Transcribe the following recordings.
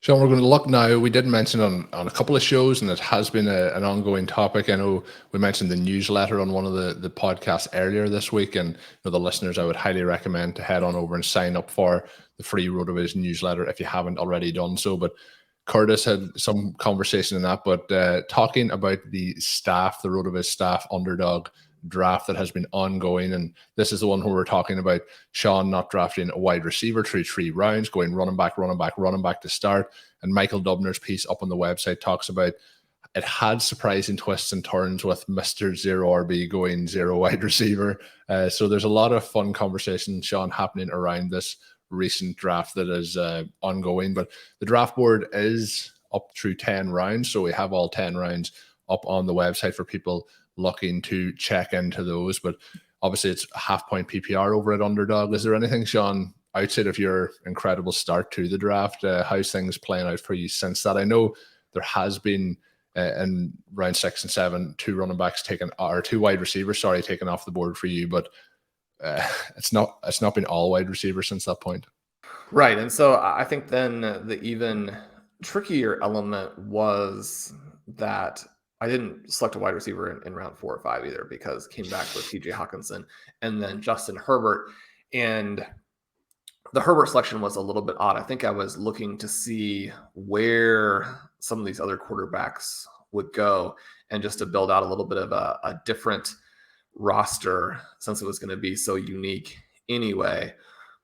Sean, we're going to look now. We did mention on a couple of shows, and it has been an ongoing topic. I know we mentioned the newsletter on one of the podcasts earlier this week, and the listeners, I would highly recommend to head on over and sign up for the free RotoViz newsletter if you haven't already done so. But Curtis had some conversation in that, but talking about the staff, the RotoViz staff Underdog draft that has been ongoing, and this is the one where we're talking about Shawn not drafting a wide receiver through 3 rounds, going running back to start. And Michael Dubner's piece up on the website talks about it had surprising twists and turns with Mr. Zero RB going 0 wide receiver. So there's a lot of fun conversation, Shawn, happening around this recent draft that is ongoing. But the draft board is up through 10 rounds, so we have all 10 rounds up on the website for people looking to check into those. But obviously it's a half-point PPR over at Underdog. Is there anything, Shawn, outside of your incredible start to the draft, how's things playing out for you since that? I know there has been in round 6 and 7 2 running backs taken, or 2 wide receivers taken off the board for you, but it's not been all wide receivers since that point. Right. And so I think then the even trickier element was that I didn't select a wide receiver in round 4 or 5 either, because came back with TJ Hawkinson and then Justin Herbert. And the Herbert selection was a little bit odd. I think I was looking to see where some of these other quarterbacks would go, and just to build out a little bit of a different roster, since it was going to be so unique anyway.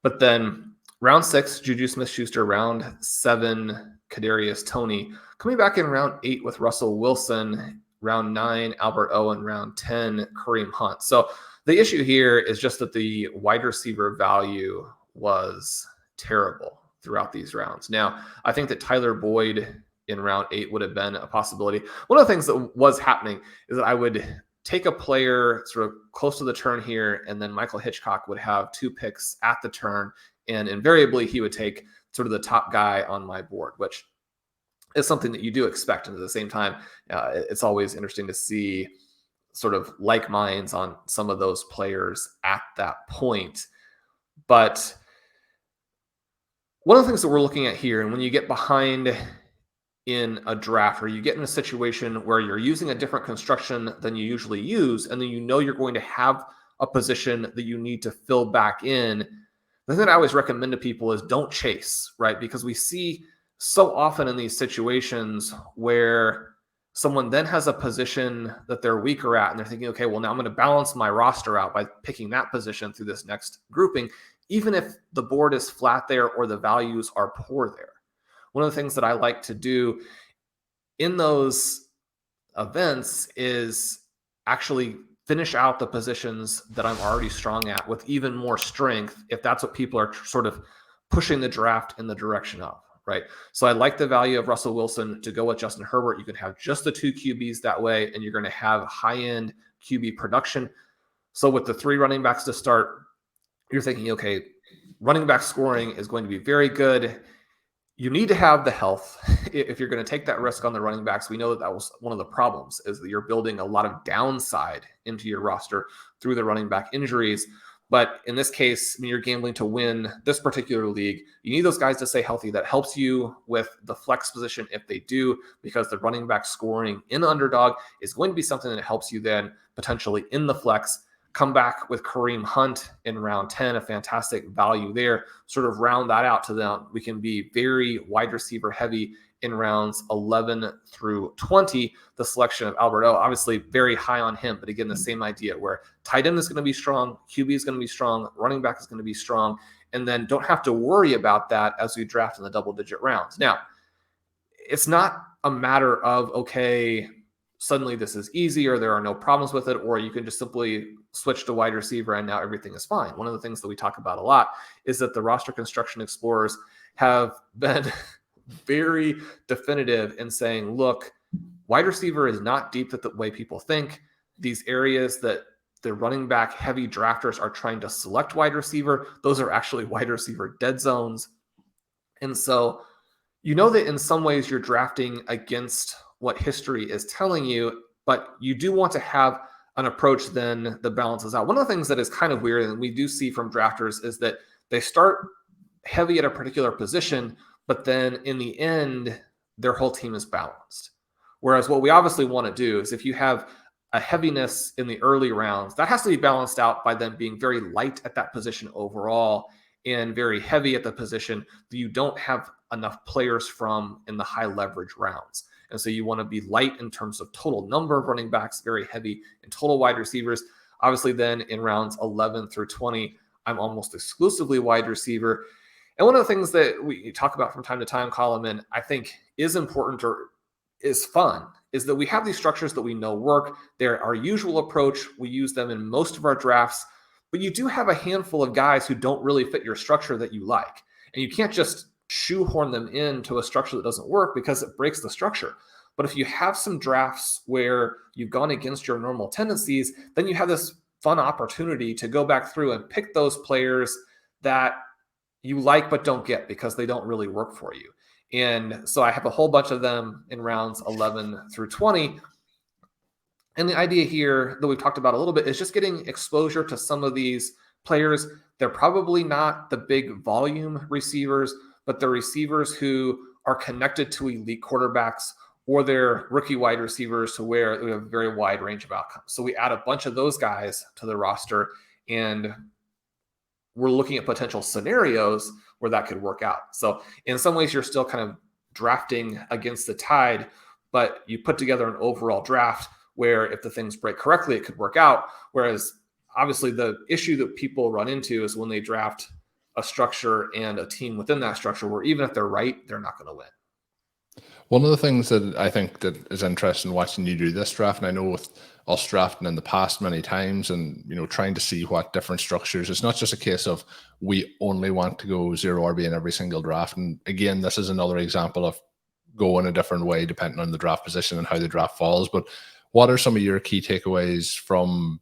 But then round 6, Juju Smith-Schuster. Round 7, Kadarius Toney. Coming back in round 8 with Russell Wilson. Round 9, Albert Owen. Round 10, Kareem Hunt. So the issue here is just that the wide receiver value was terrible throughout these rounds. Now, I think that Tyler Boyd in round 8 would have been a possibility. One of the things that was happening is that I would take a player sort of close to the turn here, and then Michael Hitchcock would have 2 picks at the turn, and invariably he would take sort of the top guy on my board, which is something that you do expect. And at the same time, it's always interesting to see sort of like minds on some of those players at that point. But one of the things that we're looking at here, and when you get behind in a draft, or you get in a situation where you're using a different construction than you usually use, and then you're going to have a position that you need to fill back in, the thing that I always recommend to people is don't chase, right? Because we see so often in these situations where someone then has a position that they're weaker at, and they're thinking, okay, well, now I'm going to balance my roster out by picking that position through this next grouping, even if the board is flat there or the values are poor there. One of the things that I like to do in those events is actually finish out the positions that I'm already strong at with even more strength, if that's what people are sort of pushing the draft in the direction of, right? So I like the value of Russell Wilson to go with Justin Herbert. You can have just the 2 QBs that way, and you're going to have high-end QB production. So with the 3 running backs to start, you're thinking, okay, running back scoring is going to be very good. You need to have the health if you're going to take that risk on the running backs. We know that was one of the problems, is that you're building a lot of downside into your roster through the running back injuries. But in this case, when you're gambling to win this particular league, you need those guys to stay healthy. That helps you with the flex position if they do, because the running back scoring in Underdog is going to be something that helps you then potentially in the flex. Come back with Kareem Hunt in round 10, a fantastic value there. Sort of round that out to them. We can be very wide receiver heavy in rounds 11 through 20. The selection of Albert O, obviously very high on him, but again, the same idea where tight end is going to be strong, QB is going to be strong, running back is going to be strong, and then don't have to worry about that as we draft in the double-digit rounds. Now, it's not a matter of, okay, suddenly this is easy, or there are no problems with it, or you can just simply switch to wide receiver and now everything is fine. One of the things that we talk about a lot is that the roster construction explorers have been very definitive in saying, look, wide receiver is not deep the way people think. These areas that the running back heavy drafters are trying to select wide receiver, those are actually wide receiver dead zones. And so you know that in some ways you're drafting against what history is telling you, but you do want to have an approach then that balances out. One of the things that is kind of weird, and we do see from drafters, is that they start heavy at a particular position, but then in the end, their whole team is balanced. Whereas what we obviously want to do is if you have a heaviness in the early rounds, that has to be balanced out by them being very light at that position overall and very heavy at the position that you don't have enough players from in the high leverage rounds. And so you want to be light in terms of total number of running backs, very heavy in total wide receivers. Obviously, then in rounds 11 through 20, I'm almost exclusively wide receiver. And one of the things that we talk about from time to time, Colm, and I think is important or is fun, is that we have these structures that we know work. They're our usual approach. We use them in most of our drafts, but you do have a handful of guys who don't really fit your structure that you like. And you can't just shoehorn them into a structure that doesn't work because it breaks the structure. But if you have some drafts where you've gone against your normal tendencies, then you have this fun opportunity to go back through and pick those players that you like but don't get because they don't really work for you. And so I have a whole bunch of them in rounds 11 through 20. And the idea here that we've talked about a little bit is just getting exposure to some of these players. They're probably not the big volume receivers, but they're receivers who are connected to elite quarterbacks, or they're rookie wide receivers to where we have a very wide range of outcomes. So we add a bunch of those guys to the roster, and we're looking at potential scenarios where that could work out. So in some ways, you're still kind of drafting against the tide, but you put together an overall draft where if the things break correctly, it could work out. Whereas obviously the issue that people run into is when they draft a structure and a team within that structure where even if they're right, they're not going to win. One of the things that I think that is interesting watching you do this draft, and I know with us drafting in the past many times and, trying to see what different structures, it's not just a case of we only want to go 0 RB in every single draft. And again, this is another example of go in a different way depending on the draft position and how the draft falls. But what are some of your key takeaways from,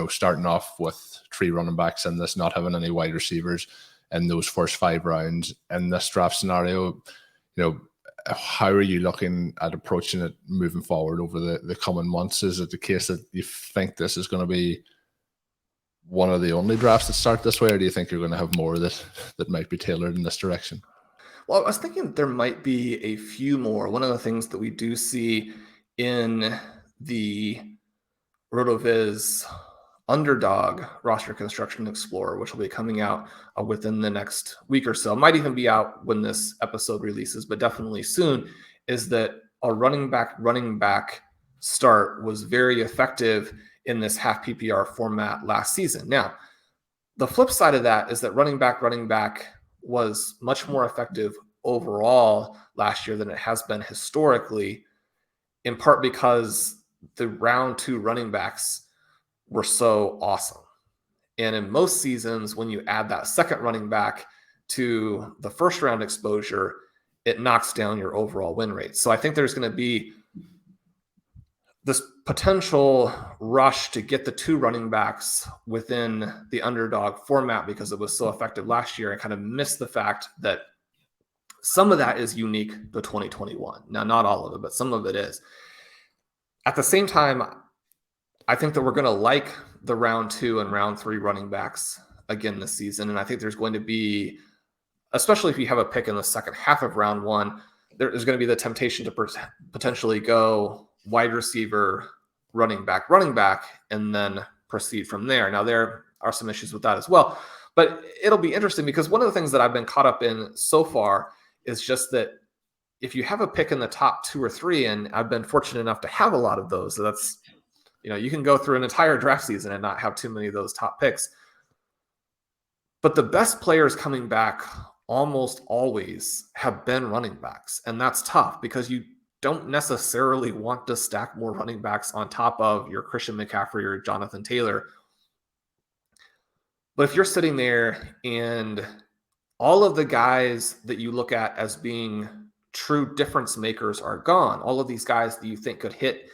starting off with 3 running backs and this, not having any wide receivers in those first 5 rounds in this draft scenario? How are you looking at approaching it moving forward over the coming months? Is it the case that you think this is going to be one of the only drafts that start this way, or do you think you're going to have more that might be tailored in this direction? Well, I was thinking there might be a few more. One of the things that we do see in the RotoViz Underdog Roster Construction Explorer, which will be coming out within the next week or so, might even be out when this episode releases, but definitely soon, is that a running back start was very effective in this half PPR format last season. Now, the flip side of that is that running back was much more effective overall last year than it has been historically, in part because the round 2 running backs were so awesome. And in most seasons, when you add that second running back to the first round exposure, it knocks down your overall win rate. So I think there's going to be this potential rush to get the 2 running backs within the underdog format because it was so effective last year, and kind of miss the fact that some of that is unique to 2021. Now, not all of it, but some of it is. At the same time, I think that we're going to like the round 2 and round 3 running backs again this season. And I think there's going to be, especially if you have a pick in the second half of round 1, there's going to be the temptation to potentially go wide receiver, running back, and then proceed from there. Now, there are some issues with that as well, but it'll be interesting because one of the things that I've been caught up in so far is just that if you have a pick in the top 2 or 3, and I've been fortunate enough to have a lot of those, so that's, you can go through an entire draft season and not have too many of those top picks. But the best players coming back almost always have been running backs. And that's tough because you don't necessarily want to stack more running backs on top of your Christian McCaffrey or Jonathan Taylor. But if you're sitting there and all of the guys that you look at as being true difference makers are gone, all of these guys that you think could hit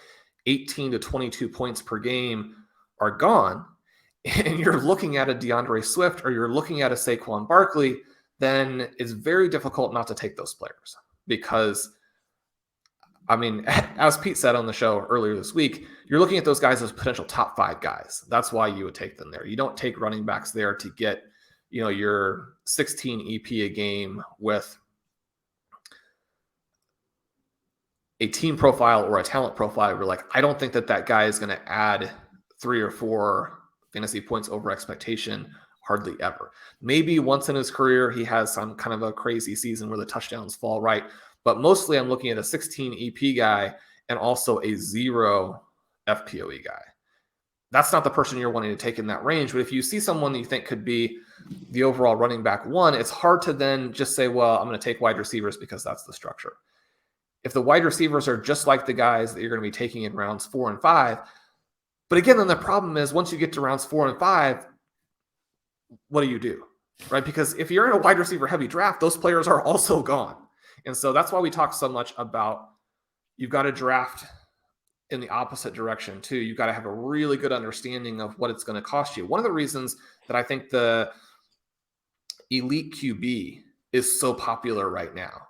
18 to 22 points per game are gone, and you're looking at a DeAndre Swift or you're looking at a Saquon Barkley, then it's very difficult not to take those players because, as Pete said on the show earlier this week, you're looking at those guys as potential top 5 guys. That's why you would take them there. You don't take running backs there to get, your 16 EP a game with a team profile or a talent profile, we're like, I don't think that guy is going to add 3 or 4 fantasy points over expectation hardly ever. Maybe once in his career, he has some kind of a crazy season where the touchdowns fall right. But mostly I'm looking at a 16 EP guy and also a 0 FPOE guy. That's not the person you're wanting to take in that range. But if you see someone that you think could be the overall running back 1, it's hard to then just say, well, I'm going to take wide receivers because that's the structure. If the wide receivers are just like the guys that you're going to be taking in rounds 4 and 5, but again, then the problem is once you get to rounds 4 and 5, what do? Right? Because if you're in a wide receiver heavy draft, those players are also gone. And so that's why we talk so much about you've got to draft in the opposite direction too. You've got to have a really good understanding of what it's going to cost you. One of the reasons that I think the elite QB is so popular right now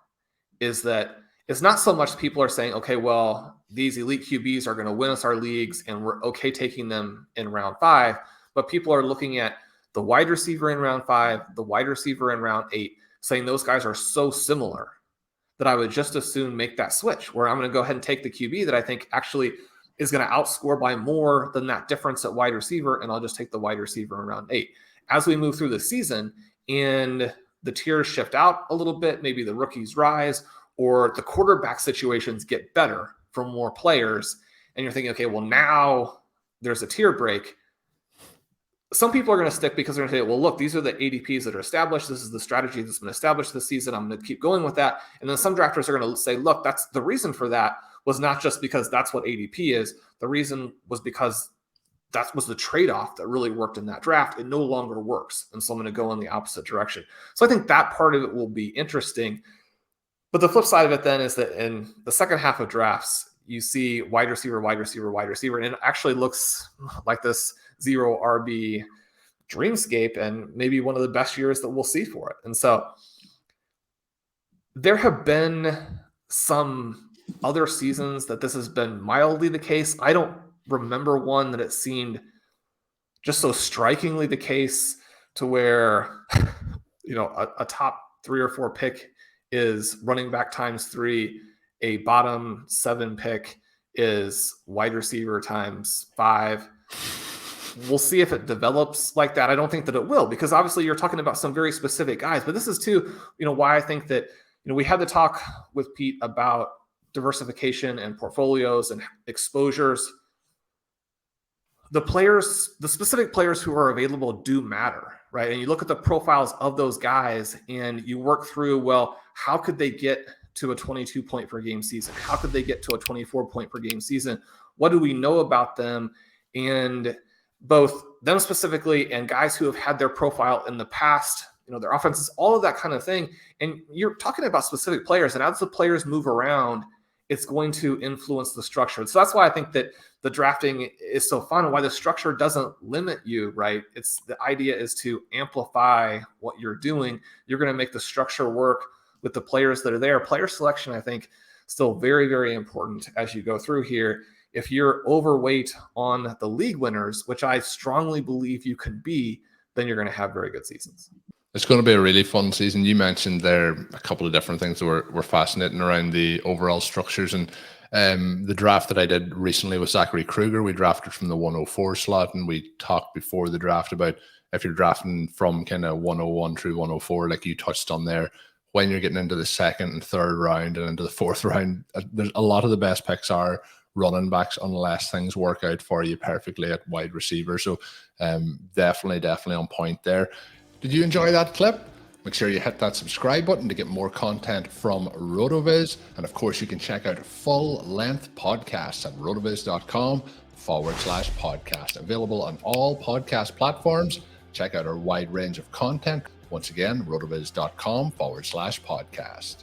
is that it's not so much people are saying, okay, well, these elite QBs are going to win us our leagues and we're okay taking them in round 5, but people are looking at the wide receiver in round 5, the wide receiver in round 8, saying those guys are so similar that I would just as soon make that switch where I'm going to go ahead and take the QB that I think actually is going to outscore by more than that difference at wide receiver, and I'll just take the wide receiver in round 8. As we move through the season and the tiers shift out a little bit, maybe the rookies rise or the quarterback situations get better for more players, and you're thinking, okay, well, now there's a tier break. Some people are going to stick because they're going to say, well, look, these are the ADPs that are established. This is the strategy that's been established this season. I'm going to keep going with that. And then some drafters are going to say, look, that's the reason for that was not just because that's what ADP is. The reason was because that was the trade-off that really worked in that draft. It no longer works. And so I'm going to go in the opposite direction. So I think that part of it will be interesting. But the flip side of it then is that in the second half of drafts, you see wide receiver, wide receiver, wide receiver, and it actually looks like this 0 RB dreamscape and maybe one of the best years that we'll see for it. And so there have been some other seasons that this has been mildly the case. I don't remember one that it seemed just so strikingly the case to where, a top 3 or 4 pick is running back times 3, a bottom 7 pick is wide receiver times 5. We'll see if it develops like that. I don't think that it will, because obviously you're talking about some very specific guys, but this is too, why I think that, we had the talk with Pete about diversification and portfolios and exposures. The specific players who are available do matter, right? And you look at the profiles of those guys and you work through, well, how could they get to a 22 point per game season? How could they get to a 24 point per game season? What do we know about them? And both them specifically and guys who have had their profile in the past, their offenses, all of that kind of thing. And you're talking about specific players, and as the players move around, it's going to influence the structure. So that's why I think that the drafting is so fun and why the structure doesn't limit you, right? It's the idea is to amplify what you're doing. You're going to make the structure work with the players that are there. Player selection, I think, still very, very important as you go through here. If you're overweight on the league winners, which I strongly believe you could be, then you're going to have very good seasons. It's going to be a really fun season. You mentioned there a couple of different things that were fascinating around the overall structures. And the draft that I did recently with Zachary Kruger, we drafted from the 104 slot, and we talked before the draft about if you're drafting from kind of 101 through 104, like you touched on there, when you're getting into the second and third round and into the fourth round, there's a lot of the best picks are running backs unless things work out for you perfectly at wide receiver. So definitely on point there. Did you enjoy that clip? Make sure you hit that subscribe button to get more content from RotoViz. And of course, you can check out full-length podcasts at rotoviz.com/podcast. Available on all podcast platforms. Check out our wide range of content. Once again, rotoviz.com/podcast.